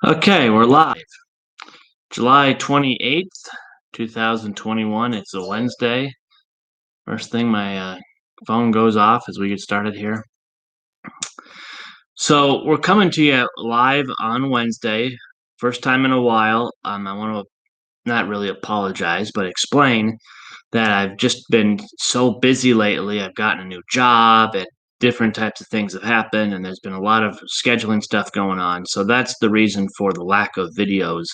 Okay, we're live. July 28th, 2021. It's a Wednesday. First thing, my phone goes off as we get started here. So, we're coming to you live on Wednesday. First time in a while. I want to not really apologize, but explain that I've just been so busy lately. I've gotten a new job and different types of things have happened, and there's been a lot of scheduling stuff going on. So, that's the reason for the lack of videos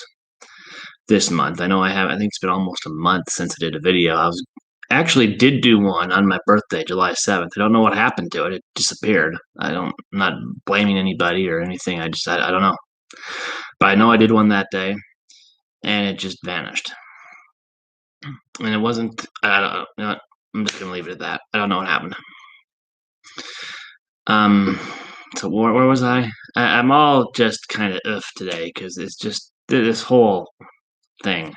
this month. I think it's been almost a month since I did a video. I was actually did do one on my birthday, July 7th. I don't know what happened to it. It disappeared. I'm not blaming anybody or anything. I don't know. But I know I did one that day and it just vanished. And it wasn't, I don't know. You know what? I'm just going to leave it at that. I don't know what happened. Um, so where was I? I'm all just kind of today because it's just this whole thing.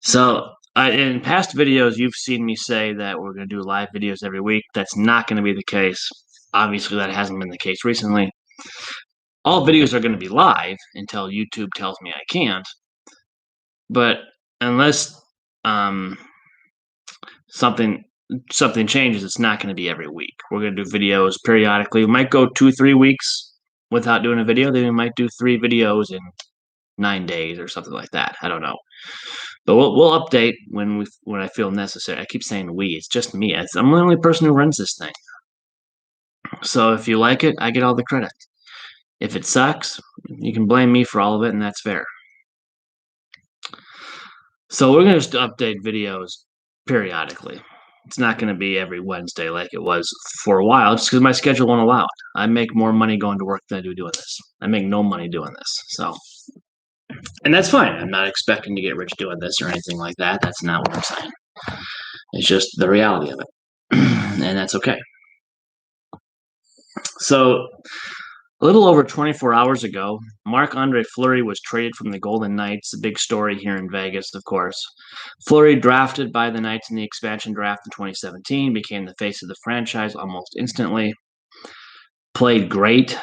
So, in past videos, you've seen me say that we're going to do live videos every week. That's not going to be the case. Obviously, that hasn't been the case recently. All videos are going to be live until YouTube tells me I can't. But unless um, something something changes, it's not going to be every week. We're going to do videos periodically. We might go 2-3 weeks without doing a video. Then we might do 3 videos in 9 days or something like that. I don't know. But we'll update when I feel necessary. I keep saying we. It's just me. I'm the only person who runs this thing. So if you like it, I get all the credit. If it sucks, you can blame me for all of it, and that's fair. So we're gonna just update videos periodically. It's not gonna be every Wednesday like it was for a while, just because my schedule won't allow it. I make more money going to work than I do doing this. I make no money doing this. And that's fine. I'm not expecting to get rich doing this or anything like that. That's not what I'm saying. It's just the reality of it. And that's okay. So, a little over 24 hours ago, Marc-Andre Fleury was traded from the Golden Knights, a big story here in Vegas, of course. Fleury, drafted by the Knights in the expansion draft in 2017, became the face of the franchise almost instantly. Played great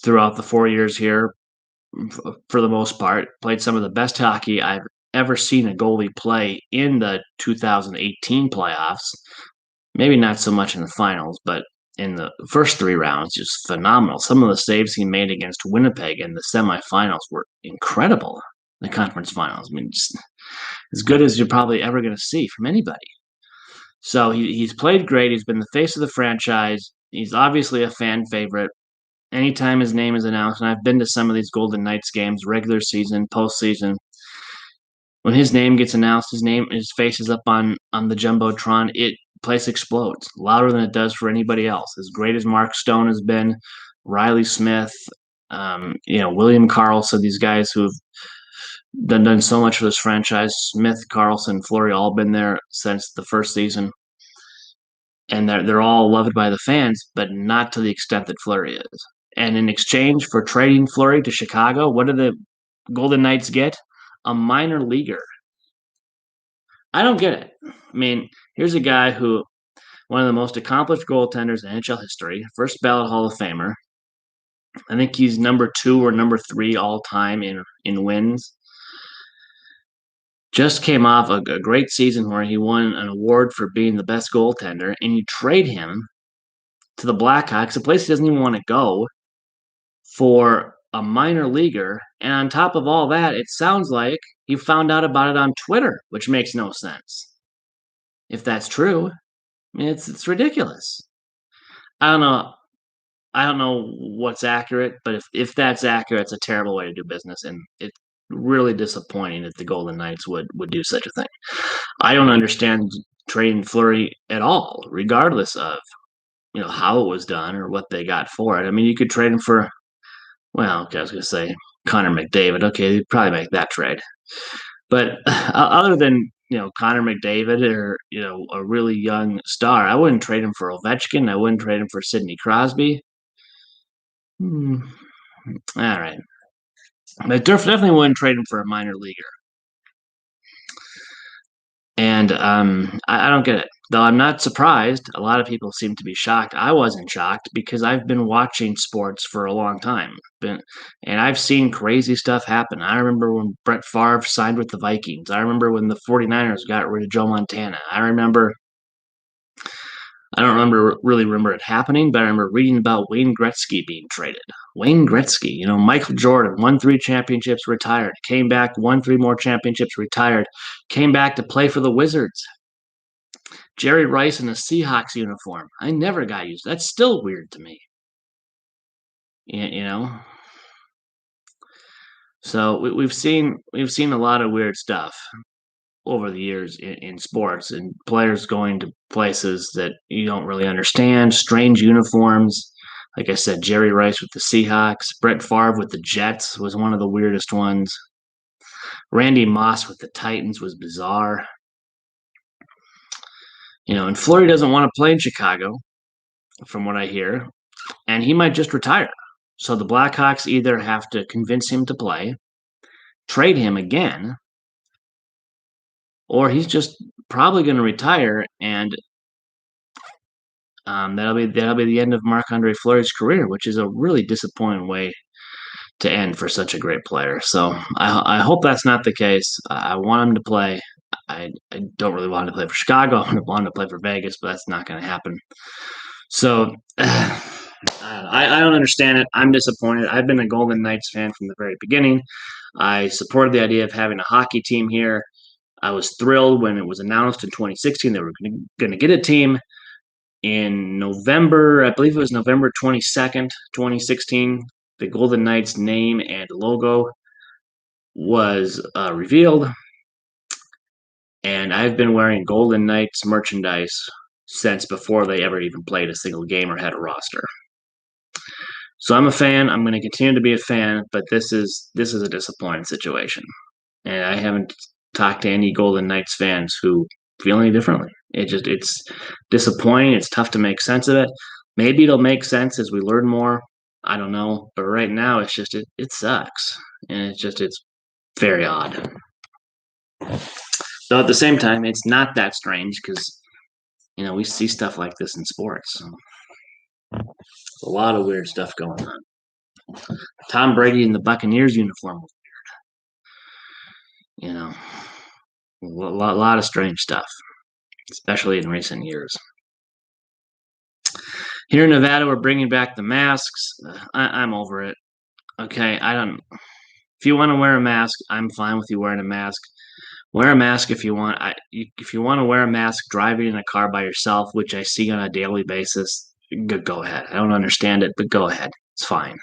throughout the 4 years here, for the most part. Played some of the best hockey I've ever seen a goalie play in the 2018 playoffs. Maybe not so much in the finals, but in the first 3 rounds, just phenomenal. Some of the saves he made against Winnipeg in the semifinals were incredible. The conference finals, I mean, just as good as you're probably ever going to see from anybody. So he's played great. He's been the face of the franchise. He's obviously a fan favorite. Anytime his name is announced, and I've been to some of these Golden Knights games, regular season, postseason, when his name gets announced, his face is up on the jumbotron. It place explodes louder than it does for anybody else. As great as Mark Stone has been, Riley Smith, William Karlsson, these guys who have done so much for this franchise. Smith, Karlsson, Fleury, all been there since the first season, and they're all loved by the fans, but not to the extent that Fleury is. And in exchange for trading Fleury to Chicago, what do the Golden Knights get? A minor leaguer. I don't get it. I mean, here's a guy who one of the most accomplished goaltenders in NHL history, first ballot Hall of Famer. I think he's number 2 or number 3 all time in wins. Just came off a great season where he won an award for being the best goaltender, and you trade him to the Blackhawks, a place he doesn't even want to go, for a minor leaguer. And on top of all that, it sounds like he found out about it on Twitter, which makes no sense. If that's true, I mean, it's ridiculous. I don't know. I don't know what's accurate, but if that's accurate, it's a terrible way to do business, and it's really disappointing that the Golden Knights would do such a thing. I don't understand trading Fleury at all, regardless of how it was done or what they got for it. I mean, you could trade him for, well, okay, I was going to say Connor McDavid. Okay, you'd probably make that trade, but other than Connor McDavid or a really young star, I wouldn't trade him for Ovechkin. I wouldn't trade him for Sidney Crosby. Hmm. All right. But definitely wouldn't trade him for a minor leaguer. And I don't get it. Though I'm not surprised, a lot of people seem to be shocked. I wasn't shocked because I've been watching sports for a long time. And I've seen crazy stuff happen. I remember when Brett Favre signed with the Vikings. I remember when the 49ers got rid of Joe Montana. I don't really remember it happening, but I remember reading about Wayne Gretzky being traded. Wayne Gretzky, Michael Jordan won 3 championships, retired, came back, won 3 more championships, retired, came back to play for the Wizards. Jerry Rice in a Seahawks uniform. I never got used. That's still weird to me. You know. So we've seen a lot of weird stuff over the years in sports, and players going to places that you don't really understand, strange uniforms. Like I said, Jerry Rice with the Seahawks, Brett Favre with the Jets was one of the weirdest ones. Randy Moss with the Titans was bizarre. And Fleury doesn't want to play in Chicago, from what I hear, and he might just retire. So the Blackhawks either have to convince him to play, trade him again, or he's just probably going to retire, and that'll be the end of Marc-Andre Fleury's career, which is a really disappointing way to end for such a great player. So I hope that's not the case. I want him to play. I don't really want him to play for Chicago. I want him to play for Vegas, but that's not going to happen. So I don't understand it. I'm disappointed. I've been a Golden Knights fan from the very beginning. I supported the idea of having a hockey team here. I was thrilled when it was announced in 2016 they were going to get a team. In November, I believe it was November 22nd, 2016, the Golden Knights name and logo was revealed. And I've been wearing Golden Knights merchandise since before they ever even played a single game or had a roster. So I'm a fan. I'm going to continue to be a fan, but this is a disappointing situation. And I haven't talked to any Golden Knights fans who feel any differently. It's disappointing. It's tough to make sense of it. Maybe it'll make sense as we learn more. I don't know, but right now it's just it sucks, and it's very odd. Though at the same time, it's not that strange because we see stuff like this in sports. So a lot of weird stuff going on. Tom Brady in the Buccaneers uniform was weird. A lot of strange stuff, especially in recent years. Here in Nevada, we're bringing back the masks. I'm over it. Okay, I don't. If you want to wear a mask, I'm fine with you wearing a mask. Wear a mask if you want. If you want to wear a mask driving in a car by yourself, which I see on a daily basis, go ahead. I don't understand it, but go ahead. It's fine.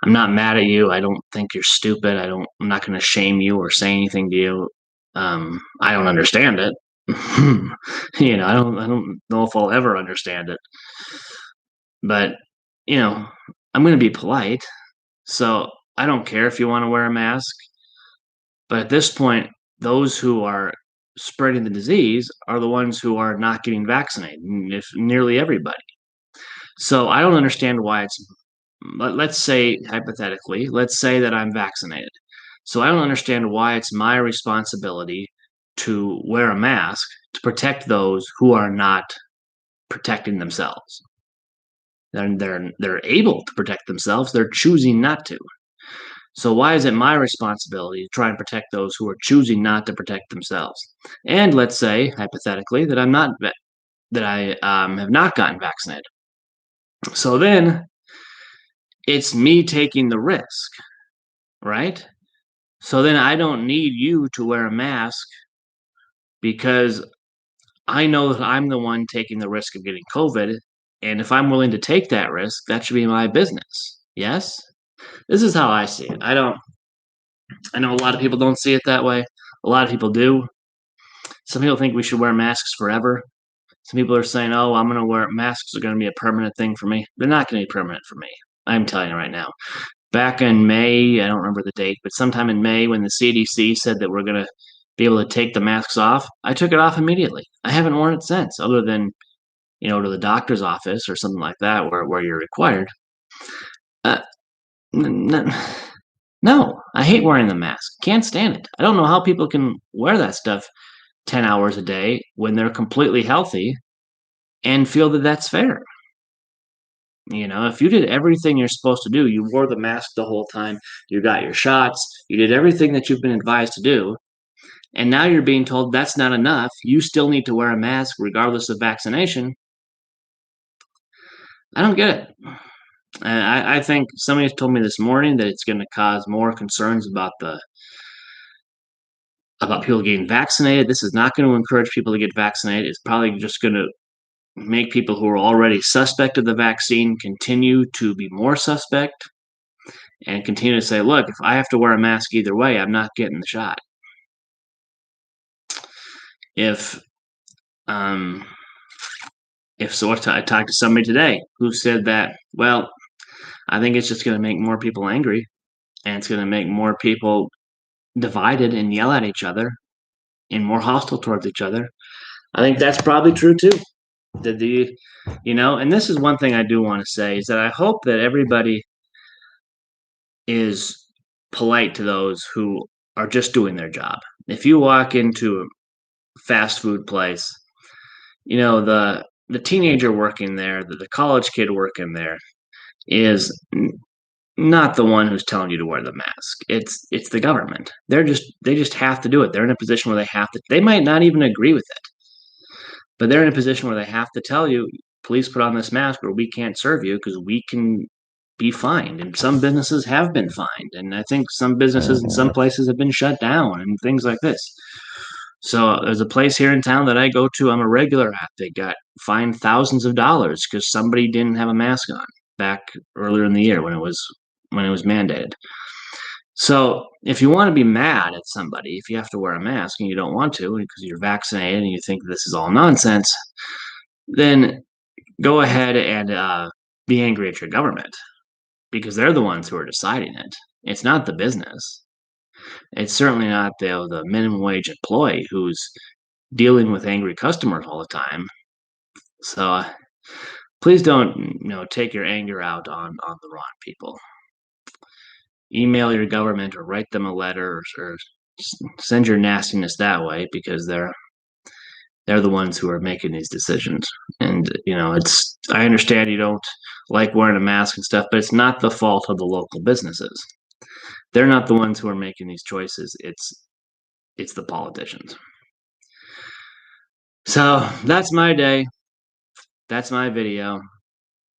I'm not mad at you. I don't think you're stupid. I'm not going to shame you or say anything to you. I don't understand it. I don't know if I'll ever understand it. But, I'm going to be polite. So I don't care if you want to wear a mask. But at this point, those who are spreading the disease are the ones who are not getting vaccinated, if nearly everybody. So I don't understand why let's say, hypothetically, let's say that I'm vaccinated. So I don't understand why it's my responsibility to wear a mask to protect those who are not protecting themselves. They're able to protect themselves. They're choosing not to. So why is it my responsibility to try and protect those who are choosing not to protect themselves? And let's say, hypothetically, that I have not gotten vaccinated. So then it's me taking the risk, right? So then I don't need you to wear a mask because I know that I'm the one taking the risk of getting COVID. And if I'm willing to take that risk, that should be my business. Yes? This is how I see it. I know a lot of people don't see it that way. A lot of people do. Some people think we should wear masks forever. Some people are saying, oh, I'm going to wear masks are going to be a permanent thing for me. They're not going to be permanent for me. I'm telling you right now. Back in May, I don't remember the date, but sometime in May when the CDC said that we're going to be able to take the masks off, I took it off immediately. I haven't worn it since, other than, to the doctor's office or something like that where you're required. No, I hate wearing the mask. Can't stand it. I don't know how people can wear that stuff 10 hours a day when they're completely healthy and feel that that's fair. If you did everything you're supposed to do, you wore the mask the whole time, you got your shots, you did everything that you've been advised to do, and now you're being told that's not enough, you still need to wear a mask regardless of vaccination. I don't get it. I think somebody told me this morning that it's going to cause more concerns about people getting vaccinated. This is not going to encourage people to get vaccinated. It's probably just going to make people who are already suspect of the vaccine continue to be more suspect and continue to say, look, if I have to wear a mask either way, I'm not getting the shot. If um if so, I talked to somebody today who said that, well, I think it's just going to make more people angry, and it's going to make more people divided and yell at each other and more hostile towards each other. I think that's probably true too. And this is one thing I do want to say is that I hope that everybody is polite to those who are just doing their job. If you walk into a fast food place, the teenager working there, the college kid working there is not the one who's telling you to wear the mask. It's the government. They just have to do it. They're in a position where they have to. They might not even agree with it, but they're in a position where they have to tell you, please put on this mask or we can't serve you because we can be fined. And some businesses have been fined. And I think some businesses in some places have been shut down and things like this. So there's a place here in town that I go to. I'm a regular at. They got fined thousands of dollars because somebody didn't have a mask on back earlier in the year when it was mandated. So if you want to be mad at somebody, if you have to wear a mask and you don't want to because you're vaccinated and you think this is all nonsense, then go ahead and be angry at your government because they're the ones who are deciding it. It's not the business. It's certainly not the minimum wage employee who's dealing with angry customers all the time. So please don't take your anger out on the wrong people. Email your government or write them a letter or send your nastiness that way because they're the ones who are making these decisions. And I understand you don't like wearing a mask and stuff, but it's not the fault of the local businesses. They're not the ones who are making these choices. It's the politicians. So that's my day. That's my video.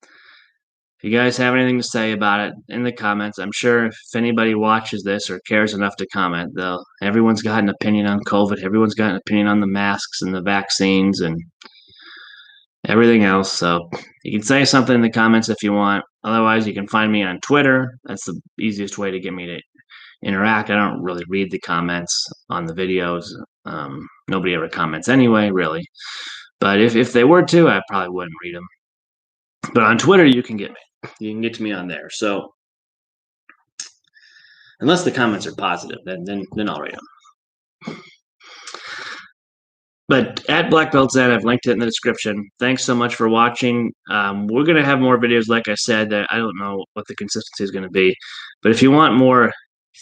If you guys have anything to say about it in the comments, I'm sure if anybody watches this or cares enough to comment, everyone's got an opinion on COVID. Everyone's got an opinion on the masks and the vaccines and everything else. So you can say something in the comments if you want. Otherwise, you can find me on Twitter. That's the easiest way to get me to interact. I don't really read the comments on the videos. Nobody ever comments anyway, really. But if they were to, I probably wouldn't read them. But on Twitter, you can get me. You can get to me on there. So unless the comments are positive, then I'll read them. But at Black Belt Zen, I've linked it in the description. Thanks so much for watching. We're going to have more videos, like I said, that I don't know what the consistency is going to be. But if you want more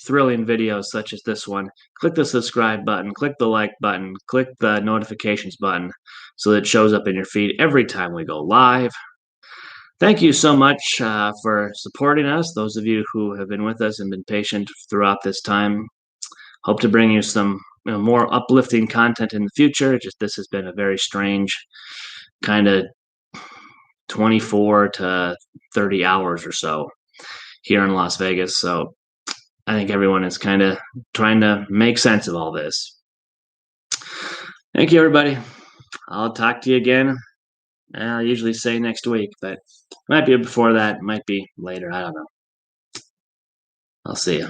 thrilling videos such as this one, click the subscribe button, click the like button, click the notifications button so that it shows up in your feed every time we go live. Thank you so much for supporting us, those of you who have been with us and been patient throughout this time. Hope to bring you some more uplifting content in the future. Just this has been a very strange kind of 24 to 30 hours or so here in Las Vegas. So I think everyone is kind of trying to make sense of all this. Thank you, everybody. I'll talk to you again. I usually say next week, but it might be before that, it might be later. I don't know. I'll see you.